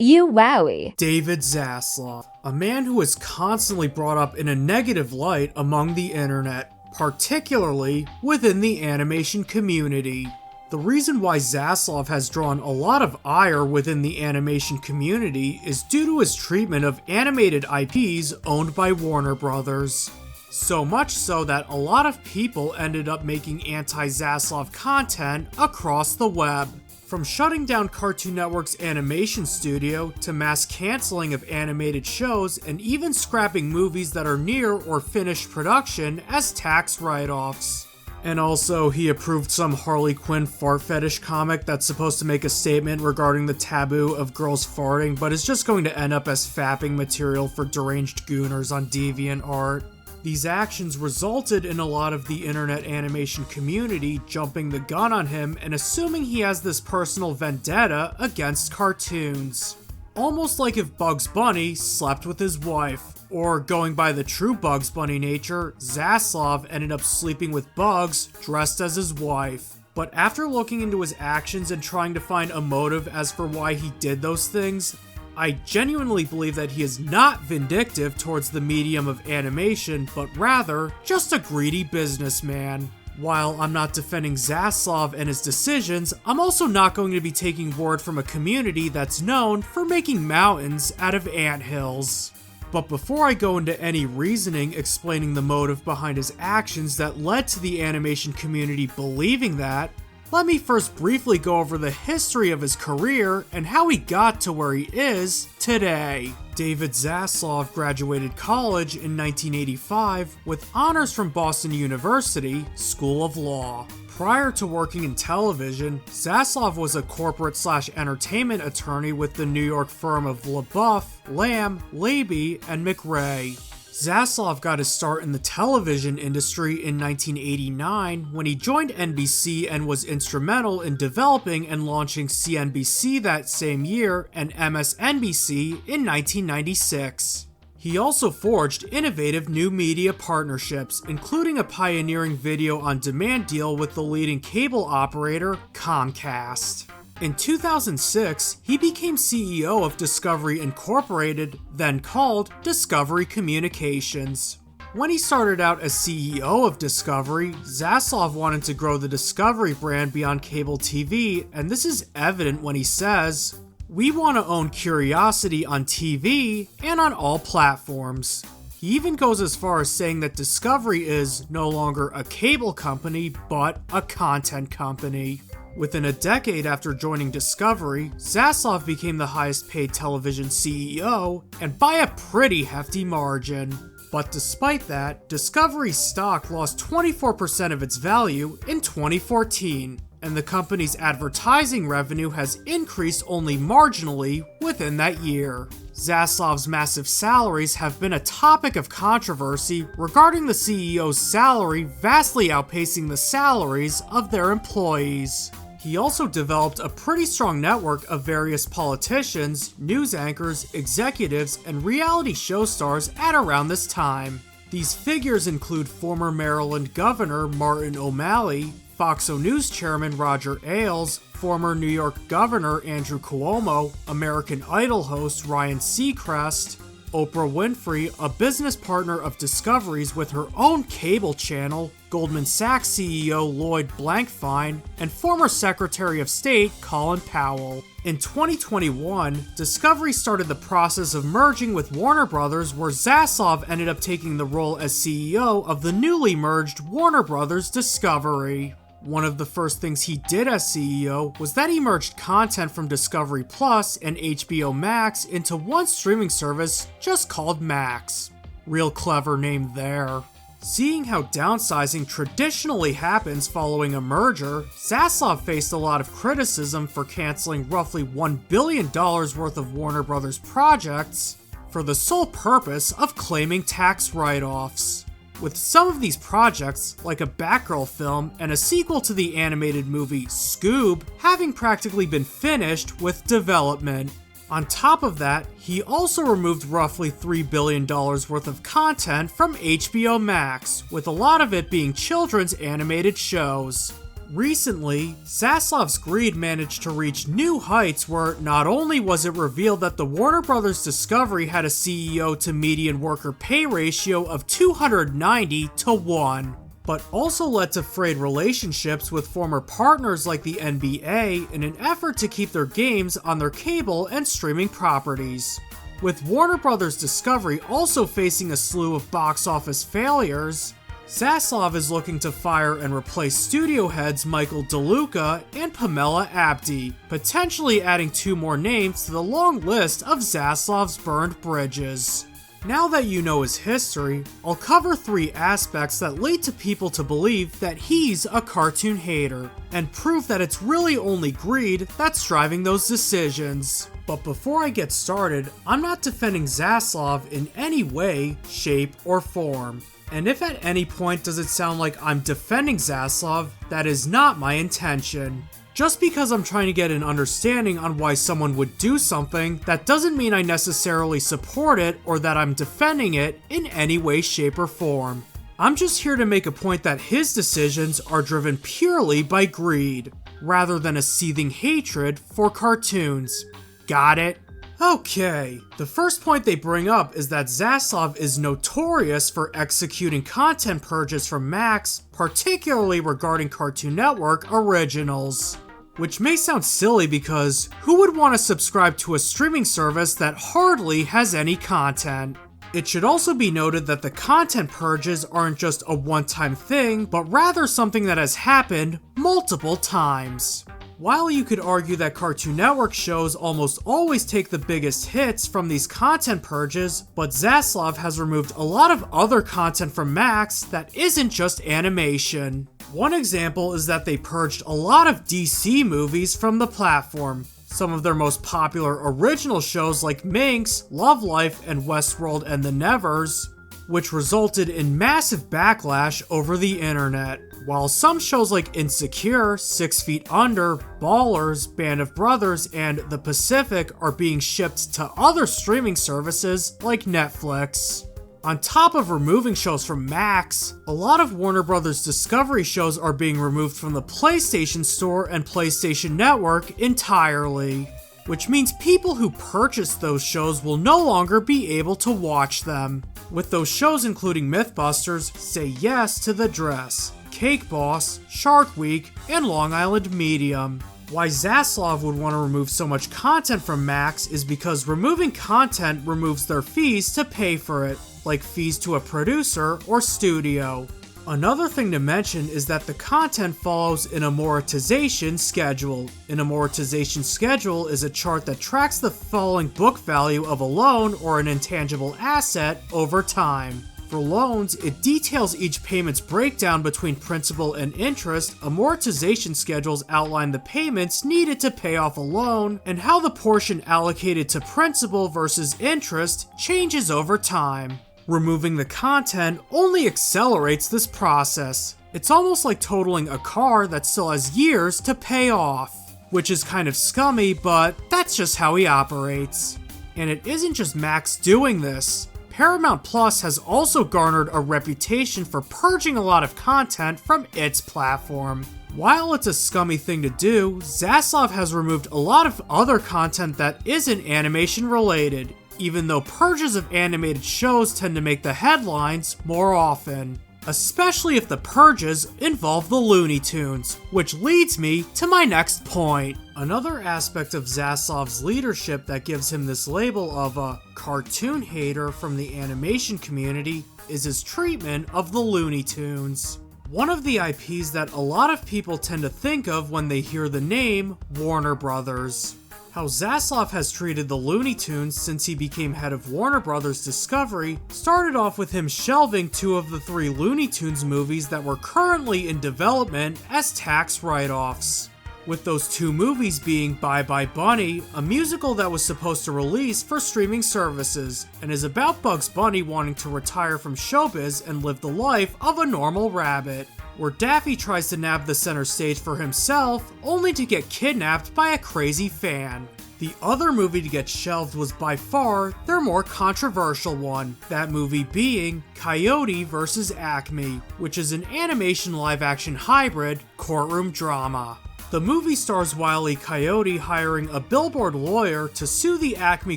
Euaoi. David Zaslav, a man who is constantly brought up in a negative light among the internet, particularly within the animation community. The reason why Zaslav has drawn a lot of ire within the animation community is due to his treatment of animated IPs owned by Warner Brothers. So much so that a lot of people ended up making anti-Zaslav content across the web. From shutting down Cartoon Network's animation studio to mass canceling of animated shows and even scrapping movies that are near or finished production as tax write-offs. And also, he approved some Harley Quinn fart fetish comic that's supposed to make a statement regarding the taboo of girls farting, but is just going to end up as fapping material for deranged gooners on DeviantArt. These actions resulted in a lot of the internet animation community jumping the gun on him and assuming he has this personal vendetta against cartoons. Almost like if Bugs Bunny slept with his wife. Or, going by the true Bugs Bunny nature, Zaslav ended up sleeping with Bugs dressed as his wife. But after looking into his actions and trying to find a motive as for why he did those things, I genuinely believe that he is not vindictive towards the medium of animation, but rather just a greedy businessman. While I'm not defending Zaslav and his decisions, I'm also not going to be taking word from a community that's known for making mountains out of anthills. But before I go into any reasoning explaining the motive behind his actions that led to the animation community believing that, let me first briefly go over the history of his career and how he got to where he is today. David Zaslav graduated college in 1985 with honors from Boston University School of Law. Prior to working in television, Zaslav was a corporate/entertainment attorney with the New York firm of LaBeouf, Lamb, Labey, and McRae. Zaslav got his start in the television industry in 1989 when he joined NBC and was instrumental in developing and launching CNBC that same year and MSNBC in 1996. He also forged innovative new media partnerships, including a pioneering video-on-demand deal with the leading cable operator, Comcast. In 2006, he became CEO of Discovery Incorporated, then called Discovery Communications. When he started out as CEO of Discovery, Zaslav wanted to grow the Discovery brand beyond cable TV, and this is evident when he says, "We want to own Curiosity on TV and on all platforms." He even goes as far as saying that Discovery is no longer a cable company, but a content company. Within a decade after joining Discovery, Zaslav became the highest paid television CEO, and by a pretty hefty margin. But despite that, Discovery's stock lost 24% of its value in 2014, and the company's advertising revenue has increased only marginally within that year. Zaslav's massive salaries have been a topic of controversy regarding the CEO's salary vastly outpacing the salaries of their employees. He also developed a pretty strong network of various politicians, news anchors, executives, and reality show stars at around this time. These figures include former Maryland Governor Martin O'Malley, Fox News Chairman Roger Ailes, former New York Governor Andrew Cuomo, American Idol host Ryan Seacrest, Oprah Winfrey, a business partner of Discovery's with her own cable channel, Goldman Sachs CEO Lloyd Blankfein, and former Secretary of State Colin Powell. In 2021, Discovery started the process of merging with Warner Brothers, where Zaslav ended up taking the role as CEO of the newly merged Warner Brothers Discovery. One of the first things he did as CEO was that he merged content from Discovery Plus and HBO Max into one streaming service just called Max. Real clever name there. Seeing how downsizing traditionally happens following a merger, Zaslav faced a lot of criticism for canceling roughly $1 billion worth of Warner Brothers projects for the sole purpose of claiming tax write-offs. With some of these projects, like a Batgirl film and a sequel to the animated movie Scoob, having practically been finished with development. On top of that, he also removed roughly $3 billion worth of content from HBO Max, with a lot of it being children's animated shows. Recently, Zaslav's greed managed to reach new heights where not only was it revealed that the Warner Brothers Discovery had a CEO to median worker pay ratio of 290 to 1, but also led to frayed relationships with former partners like the NBA in an effort to keep their games on their cable and streaming properties. With Warner Brothers Discovery also facing a slew of box office failures, Zaslav is looking to fire and replace studio heads Michael DeLuca and Pamela Abdi, potentially adding 2 more names to the long list of Zaslav's burned bridges. Now that you know his history, I'll cover 3 aspects that lead to people to believe that he's a cartoon hater, and prove that it's really only greed that's driving those decisions. But before I get started, I'm not defending Zaslav in any way, shape, or form. And if at any point does it sound like I'm defending Zaslav, that is not my intention. Just because I'm trying to get an understanding on why someone would do something, that doesn't mean I necessarily support it or that I'm defending it in any way, shape, or form. I'm just here to make a point that his decisions are driven purely by greed, rather than a seething hatred for cartoons. Got it? Okay, the first point they bring up is that Zaslav is notorious for executing content purges from Max, particularly regarding Cartoon Network originals. Which may sound silly because who would want to subscribe to a streaming service that hardly has any content? It should also be noted that the content purges aren't just a one-time thing, but rather something that has happened multiple times. While you could argue that Cartoon Network shows almost always take the biggest hits from these content purges, but Zaslav has removed a lot of other content from Max that isn't just animation. One example is that they purged a lot of DC movies from the platform. Some of their most popular original shows like Minx, Love Life, and Westworld and the Nevers, which resulted in massive backlash over the internet. While some shows like Insecure, 6 Feet Under, Ballers, Band of Brothers, and The Pacific are being shipped to other streaming services like Netflix. On top of removing shows from Max, a lot of Warner Brothers Discovery shows are being removed from the PlayStation Store and PlayStation Network entirely, which means people who purchase those shows will no longer be able to watch them. With those shows including Mythbusters, Say Yes to the Dress, Cake Boss, Shark Week, and Long Island Medium. Why Zaslav would want to remove so much content from Max is because removing content removes their fees to pay for it, like fees to a producer or studio. Another thing to mention is that the content follows an amortization schedule. An amortization schedule is a chart that tracks the falling book value of a loan or an intangible asset over time. For loans, it details each payment's breakdown between principal and interest. Amortization schedules outline the payments needed to pay off a loan and how the portion allocated to principal versus interest changes over time. Removing the content only accelerates this process. It's almost like totaling a car that still has years to pay off, which is kind of scummy, but that's just how he operates. And it isn't just Max doing this. Paramount Plus has also garnered a reputation for purging a lot of content from its platform. While it's a scummy thing to do, Zaslav has removed a lot of other content that isn't animation related, even though purges of animated shows tend to make the headlines more often. Especially if the purges involve the Looney Tunes, which leads me to my next point. Another aspect of Zaslav's leadership that gives him this label of a cartoon hater from the animation community is his treatment of the Looney Tunes. One of the IPs that a lot of people tend to think of when they hear the name Warner Brothers. How Zaslav has treated the Looney Tunes since he became head of Warner Brothers Discovery started off with him shelving 2 of the 3 Looney Tunes movies that were currently in development as tax write-offs. With those 2 movies being Bye Bye Bunny, a musical that was supposed to release for streaming services, and is about Bugs Bunny wanting to retire from showbiz and live the life of a normal rabbit, where Daffy tries to nab the center stage for himself, only to get kidnapped by a crazy fan. The other movie to get shelved was by far their more controversial one, that movie being Coyote vs. Acme, which is an animation live-action hybrid courtroom drama. The movie stars Wile E. Coyote hiring a billboard lawyer to sue the Acme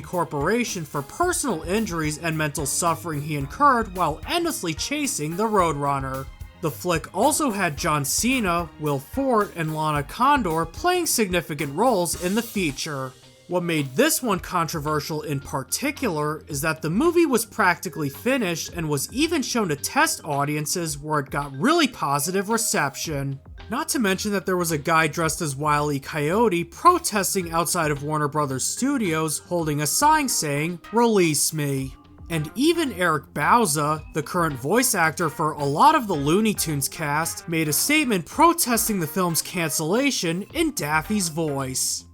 Corporation for personal injuries and mental suffering he incurred while endlessly chasing the Roadrunner. The flick also had John Cena, Will Forte, and Lana Condor playing significant roles in the feature. What made this one controversial in particular is that the movie was practically finished and was even shown to test audiences where it got really positive reception. Not to mention that there was a guy dressed as Wile E. Coyote protesting outside of Warner Brothers Studios holding a sign saying, "Release me." And even Eric Bauza, the current voice actor for a lot of the Looney Tunes cast, made a statement protesting the film's cancellation in Daffy's voice.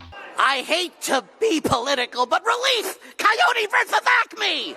I hate to be political, but release Coyote versus Acme!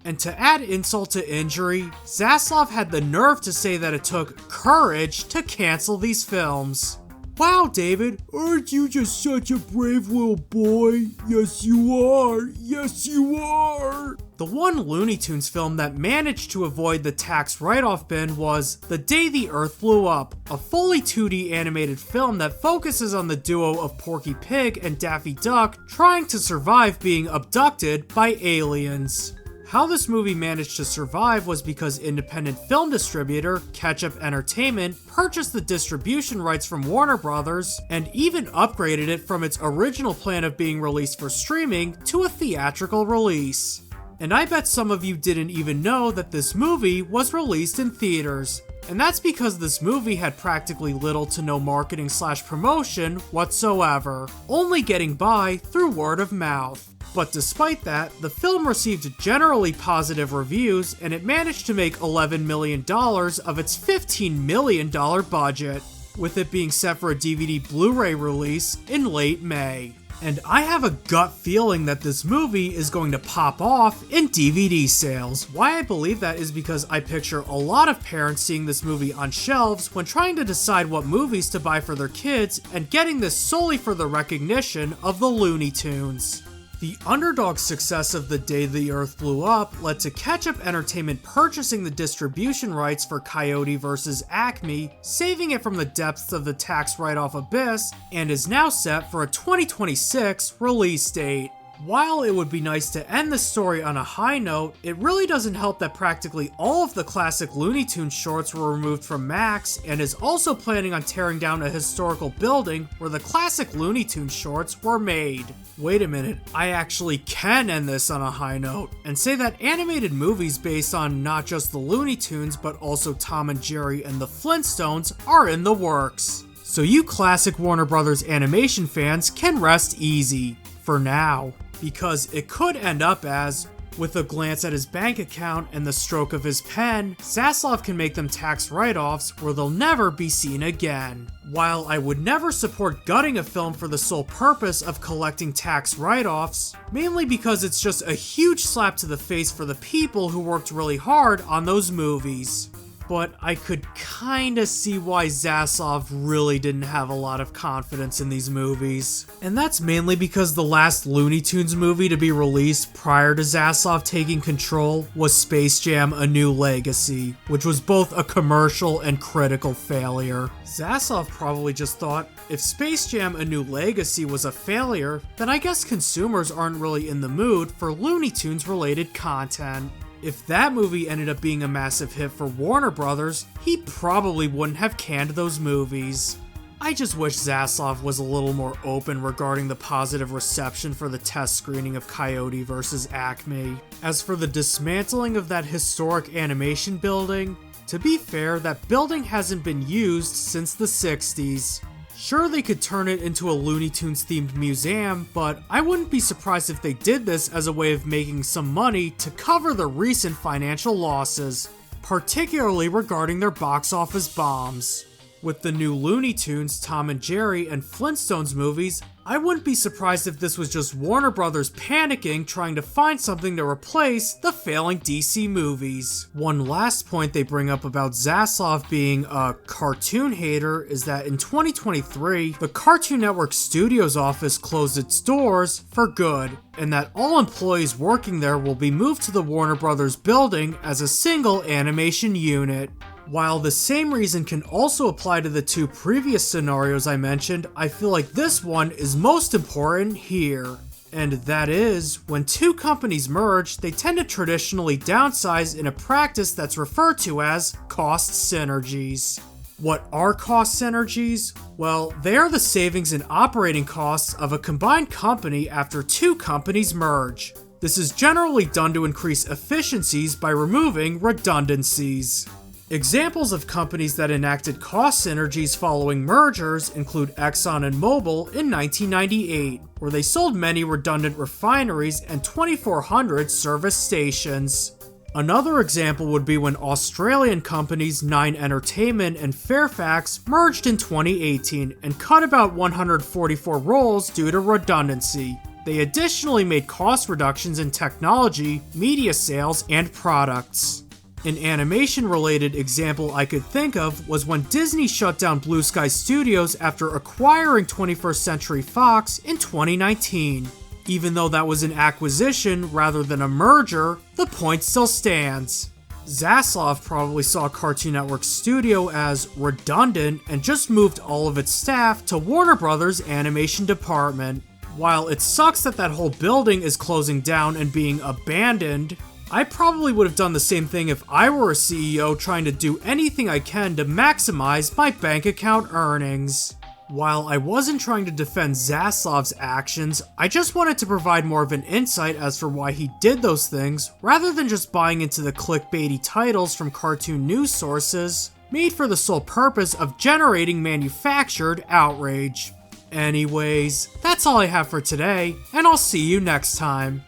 And to add insult to injury, Zaslav had the nerve to say that it took courage to cancel these films. Wow, David, aren't you just such a brave little boy? Yes, you are. Yes, you are. The one Looney Tunes film that managed to avoid the tax write-off bin was The Day the Earth Blew Up, a fully 2D animated film that focuses on the duo of Porky Pig and Daffy Duck trying to survive being abducted by aliens. How this movie managed to survive was because independent film distributor Ketchup Entertainment purchased the distribution rights from Warner Brothers and even upgraded it from its original plan of being released for streaming to a theatrical release. And I bet some of you didn't even know that this movie was released in theaters. And that's because this movie had practically little to no marketing / promotion whatsoever, only getting by through word of mouth. But despite that, the film received generally positive reviews and it managed to make $11 million of its $15 million budget, with it being set for a DVD Blu-ray release in late May. And I have a gut feeling that this movie is going to pop off in DVD sales. Why I believe that is because I picture a lot of parents seeing this movie on shelves when trying to decide what movies to buy for their kids and getting this solely for the recognition of the Looney Tunes. The underdog success of The Day the Earth Blew Up led to Ketchup Entertainment purchasing the distribution rights for Coyote vs. Acme, saving it from the depths of the tax write-off abyss, and is now set for a 2026 release date. While it would be nice to end the story on a high note, it really doesn't help that practically all of the classic Looney Tunes shorts were removed from Max, and is also planning on tearing down a historical building where the classic Looney Tunes shorts were made. Wait a minute, I actually can end this on a high note, and say that animated movies based on not just the Looney Tunes but also Tom and Jerry and the Flintstones are in the works. So you classic Warner Brothers animation fans can rest easy, for now. Because it could end up as, with a glance at his bank account and the stroke of his pen, Zaslav can make them tax write-offs where they'll never be seen again. While I would never support gutting a film for the sole purpose of collecting tax write-offs, mainly because it's just a huge slap to the face for the people who worked really hard on those movies. But I could kinda see why Zaslav really didn't have a lot of confidence in these movies. And that's mainly because the last Looney Tunes movie to be released prior to Zaslav taking control was Space Jam: A New Legacy, which was both a commercial and critical failure. Zaslav probably just thought, if Space Jam: A New Legacy was a failure, then I guess consumers aren't really in the mood for Looney Tunes related content. If that movie ended up being a massive hit for Warner Brothers, he probably wouldn't have canned those movies. I just wish Zaslav was a little more open regarding the positive reception for the test screening of Coyote vs. Acme. As for the dismantling of that historic animation building, to be fair, that building hasn't been used since the 60s. Sure, they could turn it into a Looney Tunes themed museum, but I wouldn't be surprised if they did this as a way of making some money to cover the recent financial losses, particularly regarding their box office bombs. With the new Looney Tunes, Tom and Jerry, and Flintstones movies, I wouldn't be surprised if this was just Warner Brothers panicking, trying to find something to replace the failing DC movies. One last point they bring up about Zaslav being a cartoon hater is that in 2023, the Cartoon Network Studios office closed its doors for good, and that all employees working there will be moved to the Warner Brothers building as a single animation unit. While the same reason can also apply to the two previous scenarios I mentioned, I feel like this one is most important here. And that is, when two companies merge, they tend to traditionally downsize in a practice that's referred to as cost synergies. What are cost synergies? Well, they are the savings in operating costs of a combined company after two companies merge. This is generally done to increase efficiencies by removing redundancies. Examples of companies that enacted cost synergies following mergers include Exxon and Mobil in 1998, where they sold many redundant refineries and 2,400 service stations. Another example would be when Australian companies Nine Entertainment and Fairfax merged in 2018 and cut about 144 roles due to redundancy. They additionally made cost reductions in technology, media sales, and products. An animation-related example I could think of was when Disney shut down Blue Sky Studios after acquiring 21st Century Fox in 2019. Even though that was an acquisition rather than a merger, the point still stands. Zaslav probably saw Cartoon Network Studio as redundant and just moved all of its staff to Warner Brothers' animation department. While it sucks that that whole building is closing down and being abandoned, I probably would have done the same thing if I were a CEO trying to do anything I can to maximize my bank account earnings. While I wasn't trying to defend Zaslav's actions, I just wanted to provide more of an insight as for why he did those things, rather than just buying into the clickbaity titles from cartoon news sources, made for the sole purpose of generating manufactured outrage. Anyways, that's all I have for today, and I'll see you next time.